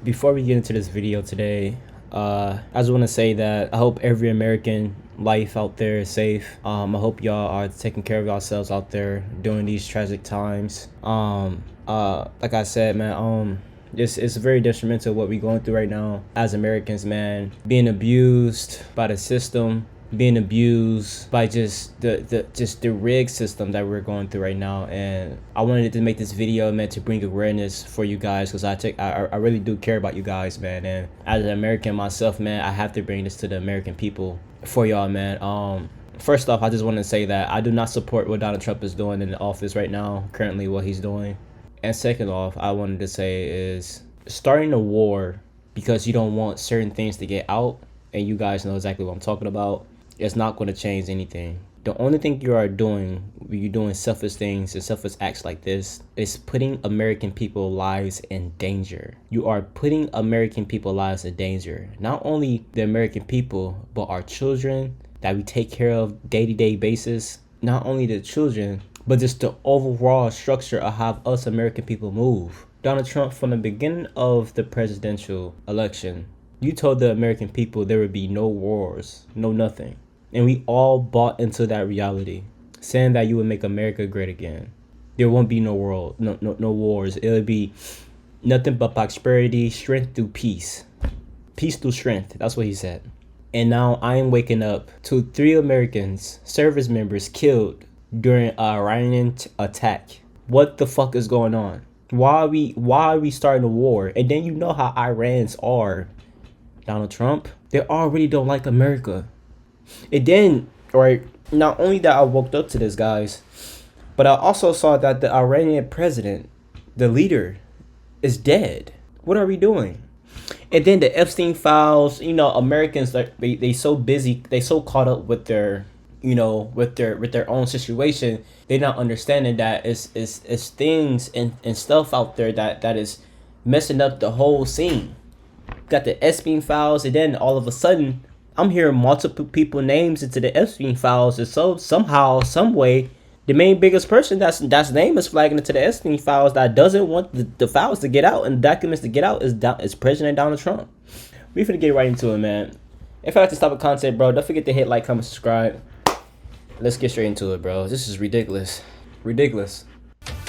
Before we get into this video today, I just want to say that I hope every American life out there is safe. I hope y'all are taking care of yourselves out there during these tragic times. Like I said, man, it's very detrimental what we're going through right now as Americans, man. Being abused by the system, being abused by just the rigged system that we're going through right now. And I wanted to make this video, man, to bring awareness for you guys, because I really do care about you guys, man. And as an American myself, man, I have to bring this to the American people for y'all, man. First off, I just want to say that I do not support what Donald Trump is doing in the office right now, currently what he's doing. And second off, I wanted to say is starting a war because you don't want certain things to get out, and you guys know exactly what I'm talking about, it's not going to change anything. The only thing you are doing when you're doing selfish things and selfish acts like this is putting American people's lives in danger. You are putting American people's lives in danger. Not only the American people, but our children that we take care of day-to-day basis. Not only the children, but just the overall structure of how us American people move. Donald Trump, from the beginning of the presidential election, you told the American people there would be no wars, no nothing. And we all bought into that reality, saying that you would make America great again. There won't be no world, no wars. It'll be nothing but prosperity, strength through peace. Peace through strength. That's what he said. And now I am waking up to 3 Americans, service members, killed during an Iranian attack. What the fuck is going on? Why are we starting a war? And then you know how Iranians are, Donald Trump. They already don't like America. And then, right, not only that I woke up to this, guys, but I also saw that the Iranian president, the leader, is dead. What are we doing? And then the Epstein files, Americans, like they so busy, they so caught up with their, with their own situation, they're not understanding that it's things and stuff out there that is messing up the whole scene. Got the Epstein files, and then all of a sudden, I'm hearing multiple people names into the Epstein files, and so somehow, some way, the main biggest person that's name is flagging into the Epstein files that doesn't want the files to get out and documents to get out is President Donald Trump. We finna get right into it, man. If I like to stop with content, bro, don't forget to hit like, comment, subscribe. Let's get straight into it, bro. This is ridiculous. Ridiculous.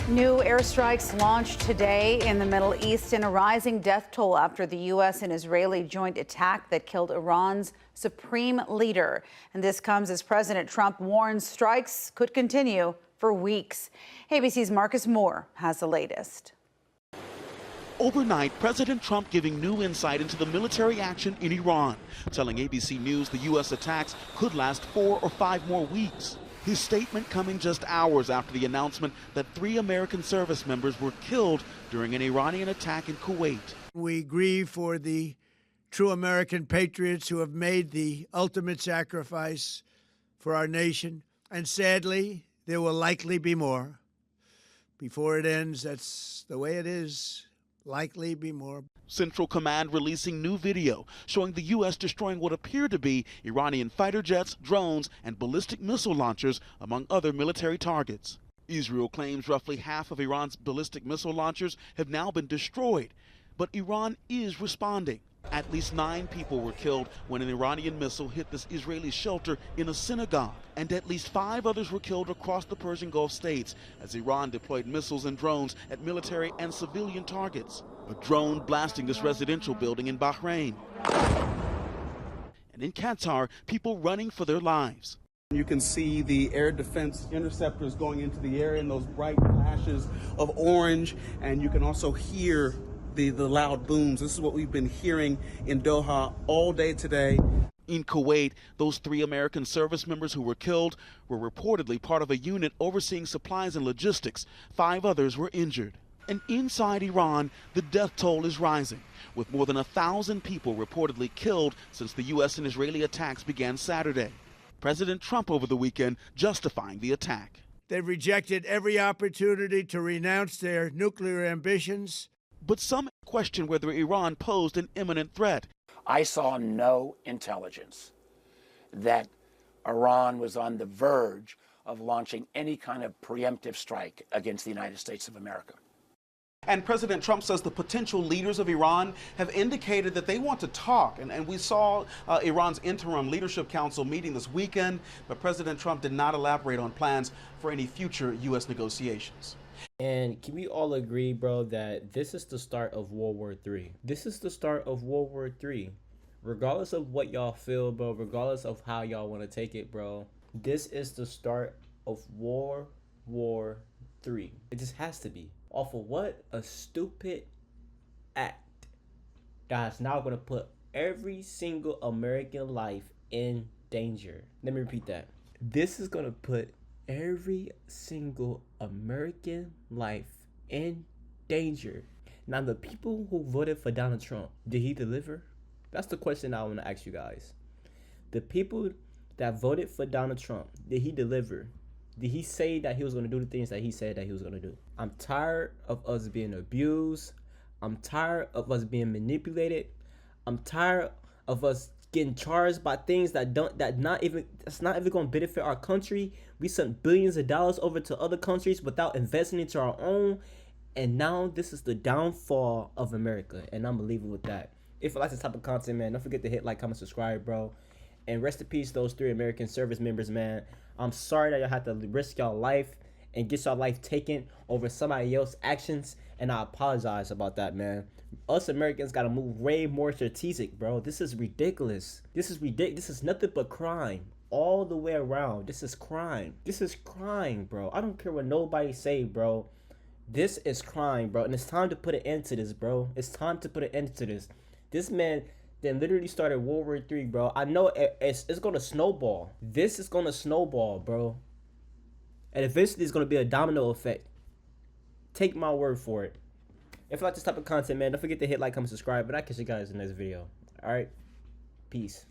New airstrikes launched today in the Middle East and a rising death toll after the U.S. and Israeli joint attack that killed Iran's supreme leader. And this comes as President Trump warns strikes could continue for weeks. ABC's Marcus Moore has the latest. Overnight, President Trump giving new insight into the military action in Iran, telling ABC News the U.S. attacks could last 4 or 5 more weeks. His statement coming just hours after the announcement that 3 American service members were killed during an Iranian attack in Kuwait. We grieve for the true American patriots who have made the ultimate sacrifice for our nation. And sadly, there will likely be more. Before it ends, that's the way it is. Likely be more. Central Command releasing new video showing the U.S. destroying what appear to be Iranian fighter jets, drones, and ballistic missile launchers, among other military targets. Israel claims roughly half of Iran's ballistic missile launchers have now been destroyed, but Iran is responding. At least 9 people were killed when an Iranian missile hit this Israeli shelter in a synagogue, and at least 5 others were killed across the Persian Gulf states as Iran deployed missiles and drones at military and civilian targets. A drone blasting this residential building in Bahrain. And in Qatar, people running for their lives. You can see the air defense interceptors going into the air in those bright flashes of orange, and you can also hear the loud booms. This is what we've been hearing in Doha all day today. In Kuwait, those 3 American service members who were killed were reportedly part of a unit overseeing supplies and logistics. 5 others were injured. And inside Iran, the death toll is rising, with more than 1,000 people reportedly killed since the U.S. and Israeli attacks began Saturday. President Trump over the weekend justifying the attack. They've rejected every opportunity to renounce their nuclear ambitions. But some question whether Iran posed an imminent threat. I saw no intelligence that Iran was on the verge of launching any kind of preemptive strike against the United States of America. And President Trump says the potential leaders of Iran have indicated that they want to talk. And we saw Iran's interim leadership council meeting this weekend, but President Trump did not elaborate on plans for any future U.S. negotiations. And can we all agree, bro, that this is the start of World War III? This is the start of World War III. Regardless of what y'all feel, bro, regardless of how y'all want to take it, bro, this is the start of World War III. It just has to be. Off of what? A stupid act that's now going to put every single American life in danger. Let me repeat that. This is going to put every single American life in danger. Now, the people who voted for Donald Trump, did he deliver? That's the question I want to ask you guys. The people that voted for Donald Trump, did he deliver? Did he say that he was going to do the things that he said that he was going to do? I'm tired of us being abused. I'm tired of us being manipulated. I'm tired of us getting charged by things that's not even going to benefit our country. We sent billions of dollars over to other countries without investing into our own. And now this is the downfall of America. And I'm leaving with that. If you like this type of content, man, don't forget to hit like, comment, subscribe, bro. And rest in peace, those 3 American service members, man. I'm sorry that y'all had to risk y'all life and get y'all life taken over somebody else's actions. And I apologize about that, man. Us Americans got to move way more strategic, bro. This is ridiculous. This is ridiculous. This is nothing but crime all the way around. This is crime. This is crime, bro. I don't care what nobody say, bro. This is crime, bro. And it's time to put an end to this, bro. It's time to put an end to this. This man then literally started World War III, bro. I know it's going to snowball. This is going to snowball, bro. And eventually it's going to be a domino effect. Take my word for it. If you like this type of content, man, don't forget to hit like, comment, subscribe. But I'll catch you guys in the next video. All right? Peace.